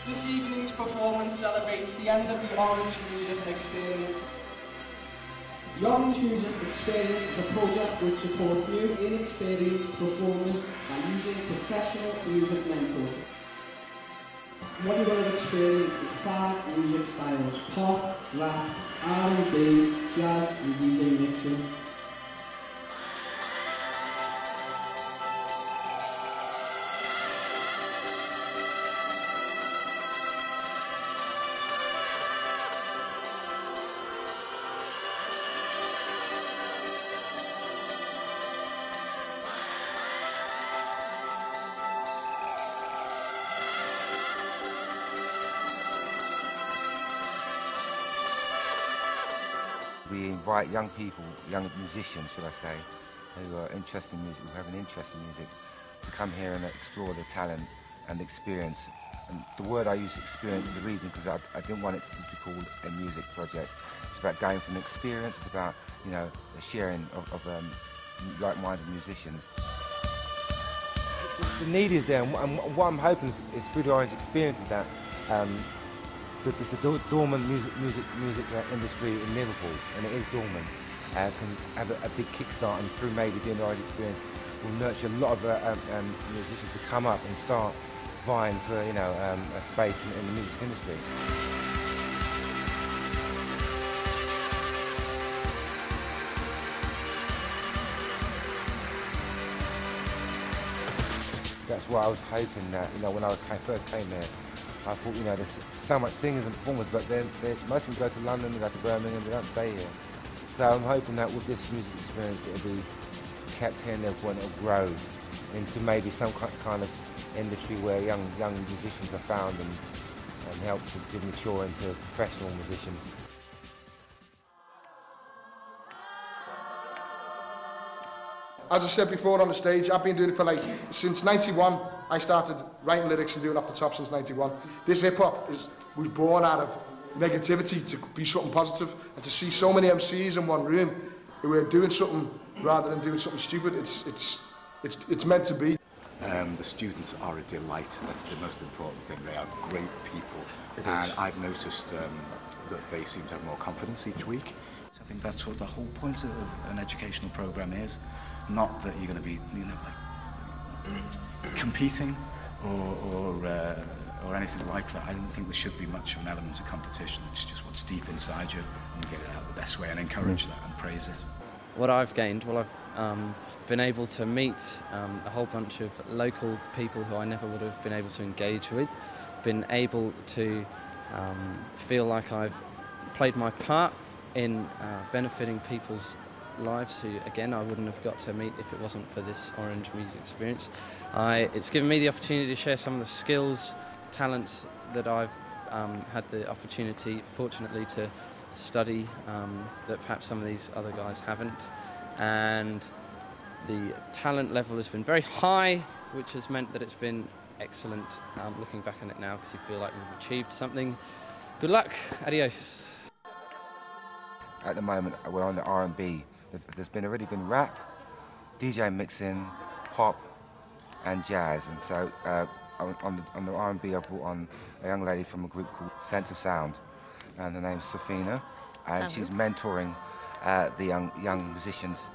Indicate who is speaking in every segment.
Speaker 1: This evening's performance celebrates the end of the Orange Music Experience.
Speaker 2: The Orange Music Experience is a project which supports new, inexperienced performers by using professional music mentors. What you're going to experience is 5 music styles: pop, rap, R&B, jazz and DJ mixing.
Speaker 3: We invite young people, young musicians, should I say, who are interested in music, who have an interest in music, to come here and explore their talent and experience. And the word I use, experience, is a reason because I didn't want it to be called a music project. It's about going from experience. It's about, you know, the sharing of like-minded musicians. The need is there, and what I'm hoping is through the Orange Experience is that the dormant music industry in Liverpool, and it is dormant, can have a big kickstart, and through maybe doing the Orange Experience will nurture a lot of musicians to come up and start vying for, you know, a space in the music industry. That's why I was hoping that, you know, when I first came here, I thought, you know, there's so much singers and performers, but most of them go to London, they go to Birmingham, they don't stay here. So I'm hoping that with this music experience, it'll be kept here in Liverpool and it'll grow into maybe some kind of industry where young musicians are found and help to mature into professional musicians.
Speaker 4: As I said before on the stage, I've been doing it for since '91. I started writing lyrics and doing off the top since '91. This hip-hop was born out of negativity to be something positive, and to see so many MCs in one room who are doing something rather than doing something stupid, it's meant to be.
Speaker 5: The students are a delight. That's the most important thing. They are great people, and I've noticed that they seem to have more confidence each week. So I think that's what the whole point of an educational program is. Not that you're going to be, you know, like competing or anything like that. I don't think there should be much of an element of competition. It's just what's deep inside you, and you get it out the best way and encourage that and praise it.
Speaker 6: What I've gained, well, I've been able to meet a whole bunch of local people who I never would have been able to engage with, been able to feel like I've played my part in benefiting people's lives who, again, I wouldn't have got to meet if it wasn't for this Orange Music Experience. It's given me the opportunity to share some of the skills, talents that I've had the opportunity, fortunately, to study that perhaps some of these other guys haven't. And the talent level has been very high, which has meant that it's been excellent looking back on it now, because you feel like we've achieved something. Good luck, adios.
Speaker 3: At the moment, we're on the R&B. There's already been rap, DJ mixing, pop, and jazz. And so on the R&B, I've brought on a young lady from a group called Sense of Sound, and her name's Safina, and she's mentoring the young musicians.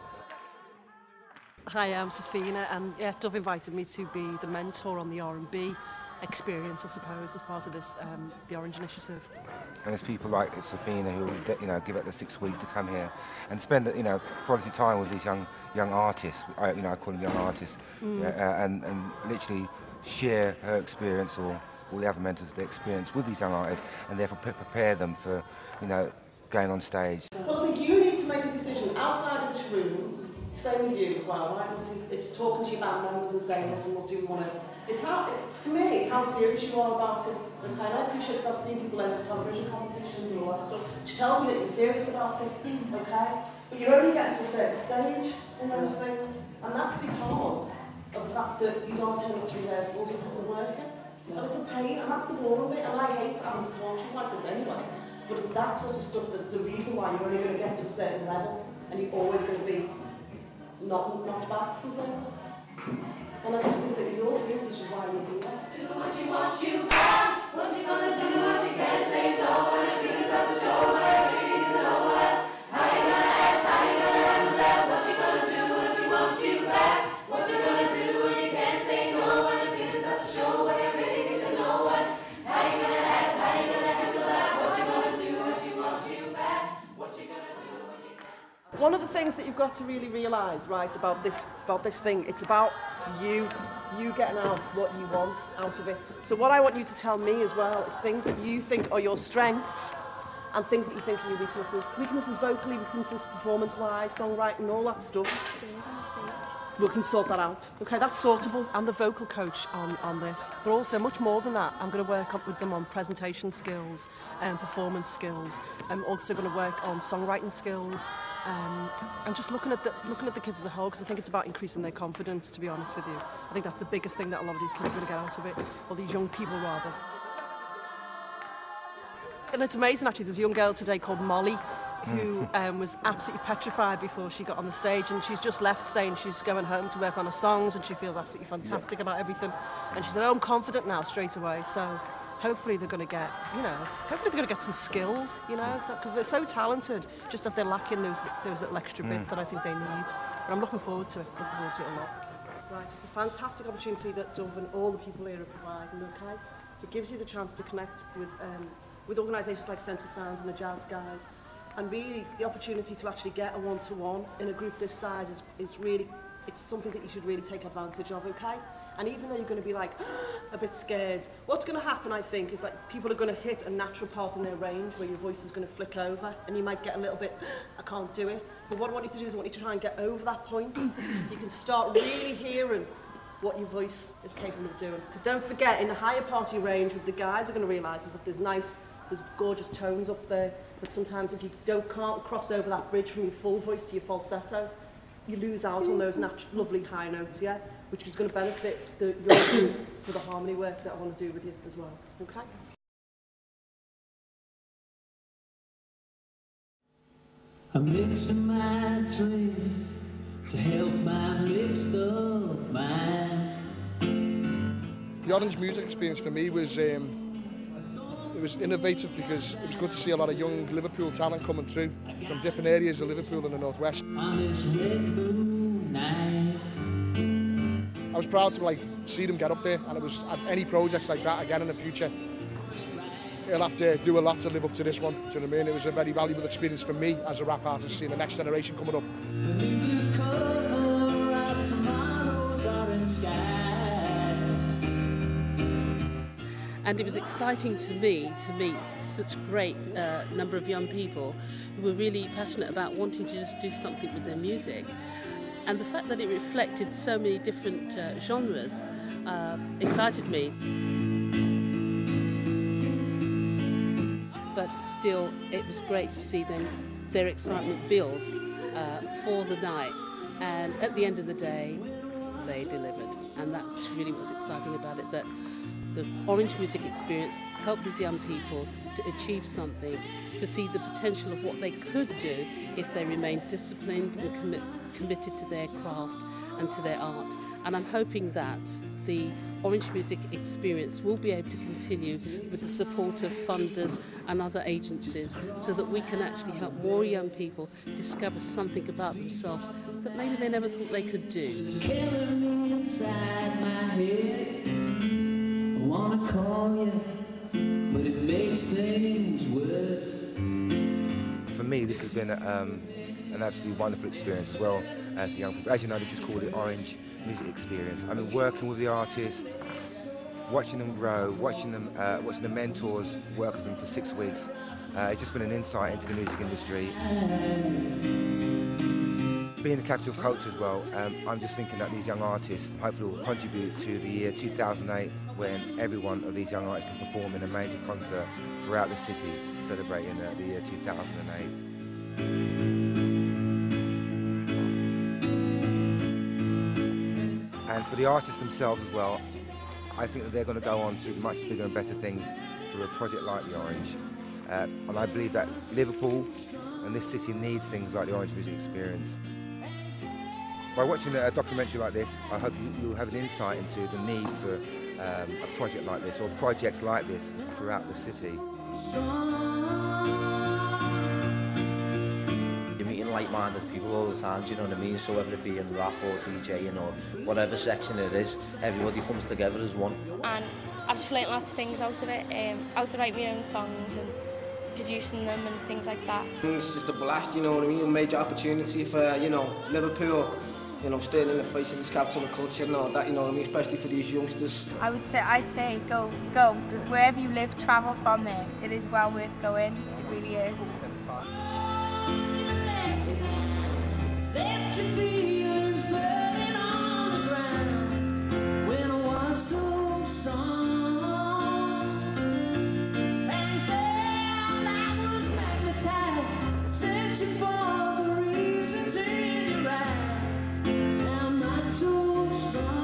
Speaker 7: Hi, I'm Safina, and yeah, Dove invited me to be the mentor on the R&B experience, I suppose, as part of this the Orange Initiative.
Speaker 3: And there's people like Safina who, you know, give it the 6 weeks to come here and spend, you know, quality time with these young artists. I call them young artists, and literally share her experience, or all the other mentors, their experience with these young artists, and therefore prepare them for, you know, going on stage.
Speaker 8: Well, I think you need to make a decision outside of this room. Same with you as well, right? It's talking to your band members and saying, listen, what do you want to... It's how, for me, it's how serious you are about it. Okay, and I appreciate because I've seen people enter television competitions and all that stuff. She tells me that you're serious about it, okay? But you're only getting to a certain stage in those things, and that's because of the fact that you aren't turning up to rehearsals and putting the work in. And it's a pain, and that's the boring bit, and I hate having to talk. She's like this anyway. But it's that sort of stuff that the reason why you're only going to get to a certain level, and you're always going to be knocked back from things. And I just think that he's all serious, which is why you're here. Do what you want, you want. What you
Speaker 7: of the things that you've got to really realise, right, about this thing, it's about you getting out what you want out of it. So what I want you to tell me as well is things that you think are your strengths and things that you think are your weaknesses. Weaknesses vocally, weaknesses performance-wise, songwriting, all that stuff. We can sort that out. Okay, that's sortable. I'm the vocal coach on this, but also much more than that. I'm going to work with them on presentation skills and performance skills. I'm also going to work on songwriting skills and just looking at the kids as a whole, because I think it's about increasing their confidence, to be honest with you. I think that's the biggest thing that a lot of these kids are going to get out of it, or these young people rather. And it's amazing, actually. There's a young girl today called Molly who was absolutely petrified before she got on the stage, and she's just left saying she's going home to work on her songs and she feels absolutely fantastic about everything. And she said, oh, I'm confident now straight away. So hopefully they're going to get, hopefully they're going to get some skills, because they're so talented, just that they're lacking those little extra bits that I think they need. But I'm looking forward to it a lot. Right, it's a fantastic opportunity that Dove and all the people here are providing, okay? It gives you the chance to connect with organisations like Centre Sound and the Jazz guys. And really, the opportunity to actually get a one-to-one in a group this size is really, it's something that you should really take advantage of, okay? And even though you're going to be like, a bit scared, what's going to happen, I think, is like people are going to hit a natural part in their range where your voice is going to flick over and you might get a little bit, I can't do it. But what I want you to do is I want you to try and get over that point so you can start really hearing what your voice is capable of doing. Because don't forget, in the higher part of your range, what the guys are going to realise is that there's gorgeous tones up there, but sometimes if you can't cross over that bridge from your full voice to your falsetto, you lose out on those lovely high notes, yeah? Which is going to benefit your group for the harmony work that I want to do with you as well, okay?
Speaker 9: I'm mixing my drink to help my mixed up mind.
Speaker 4: The Orange music experience for me was it was innovative because it was good to see a lot of young Liverpool talent coming through from different areas of Liverpool in the northwest. I was proud to see them get up there, and it was any projects like that again in the future. He'll have to do a lot to live up to this one. Do you know what I mean? It was a very valuable experience for me as a rap artist, seeing the next generation coming up.
Speaker 10: And it was exciting to me to meet such a great number of young people who were really passionate about wanting to just do something with their music. And the fact that it reflected so many different genres excited me. But still, it was great to see their excitement build for the night. And at the end of the day, they delivered. And that's really what's exciting about it, that the Orange music experience helped these young people to achieve something, to see the potential of what they could do if they remained disciplined and committed to their craft and to their art. And I'm hoping that the Orange music experience will be able to continue with the support of funders and other agencies so that we can actually help more young people discover something about themselves that maybe they never thought they could do.
Speaker 9: It's killing me inside my head. I wanna call you, but it makes things worse.
Speaker 3: For me, this has been an absolutely wonderful experience as well as the young people. As you know, this is called the Orange Music Experience. I mean, working with the artists, watching them grow, watching the mentors work with them for 6 weeks. It's just been an insight into the music industry. Being the capital of culture as well, I'm just thinking that these young artists hopefully will contribute to the year 2008 when every one of these young artists can perform in a major concert throughout the city celebrating the year 2008. And for the artists themselves as well, I think that they're going to go on to much bigger and better things through a project like the Orange. And I believe that Liverpool and this city needs things like the Orange Music Experience. By watching a documentary like this, I hope you'll have an insight into the need for a project like this, or projects like this, throughout the city.
Speaker 11: You're meeting like-minded people all the time, do you know what I mean? So whether it be in rap or DJing or whatever section it is, everybody comes together as one.
Speaker 12: And I've just learnt lots of things out of it, how to write my own songs and producing them and things like that.
Speaker 13: It's just a blast, you know what I mean? A major opportunity for, you know, Liverpool, you know, staying in the face of this capital of culture and all that, you know what I mean? Especially for these youngsters.
Speaker 12: I'd say go wherever you live, travel from there. It is well worth going. It really is.
Speaker 9: Let your feelings burning on the ground when I was so strong. And then I was magnetized, searching for the reasons in your eyes. Now I'm not so strong.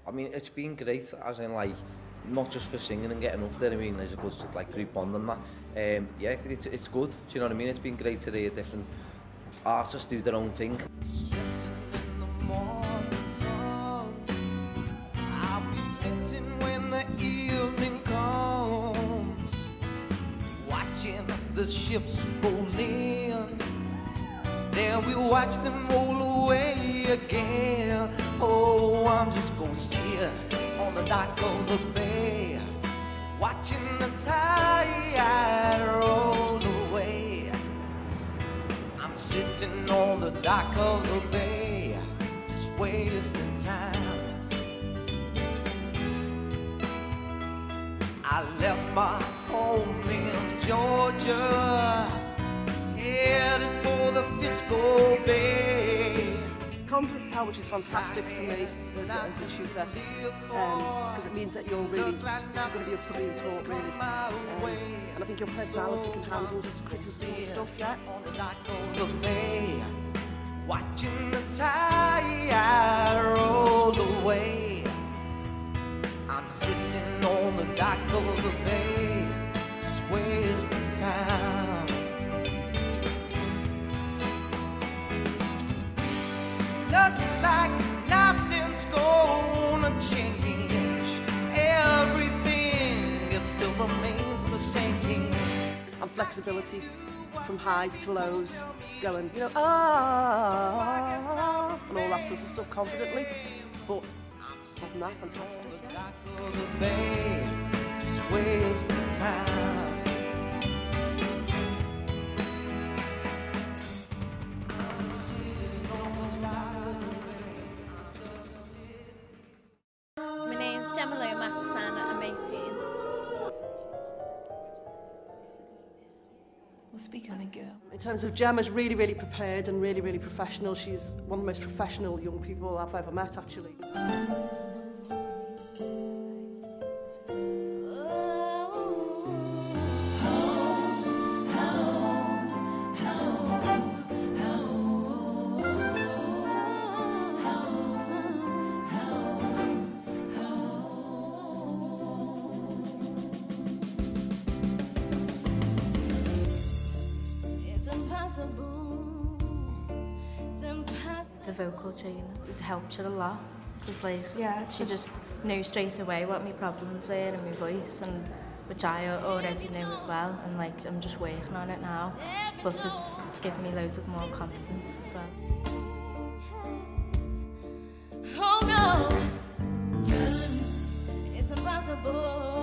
Speaker 11: I mean, it's been great, as in, like, not just for singing and getting up there. I mean, there's a good, like, group bond and that. Yeah, it's good, do you know what I mean? It's been great to hear different artists do their own thing.
Speaker 9: I'll be sitting when the evening comes, watching the ships roll in. Then we watch them roll away again. Oh, I'm just gonna sit on the dock of the bay, watching the tide roll away. I'm sitting on the dock of the bay, just wasting time. I left my home in Georgia, headed for the Fiscal Bay.
Speaker 7: Confidence is how, which is fantastic for me as a shooter, because it means that you're going to be up for being taught, really. And I think your personality can handle criticism and stuff, yeah.
Speaker 9: Watching the tide roll away, I'm sitting on the dock of the bay, just wasting time. Looks like nothing's gonna change. Everything, it still remains the same.
Speaker 7: And flexibility from highs to lows, going, you know, and all that sort of stuff confidently. But other than that, fantastic.
Speaker 9: Just wasting time.
Speaker 7: In terms of Gemma's really, really prepared and really, really professional. She's one of the most professional young people I've ever met, actually.
Speaker 14: The vocal training has helped her a lot. It's like, she just knew straight away what my problems were and my voice, and which I already knew as well, and like I'm just working on it now. Plus it's given me loads of more confidence as well.
Speaker 9: Oh no,
Speaker 15: impossible.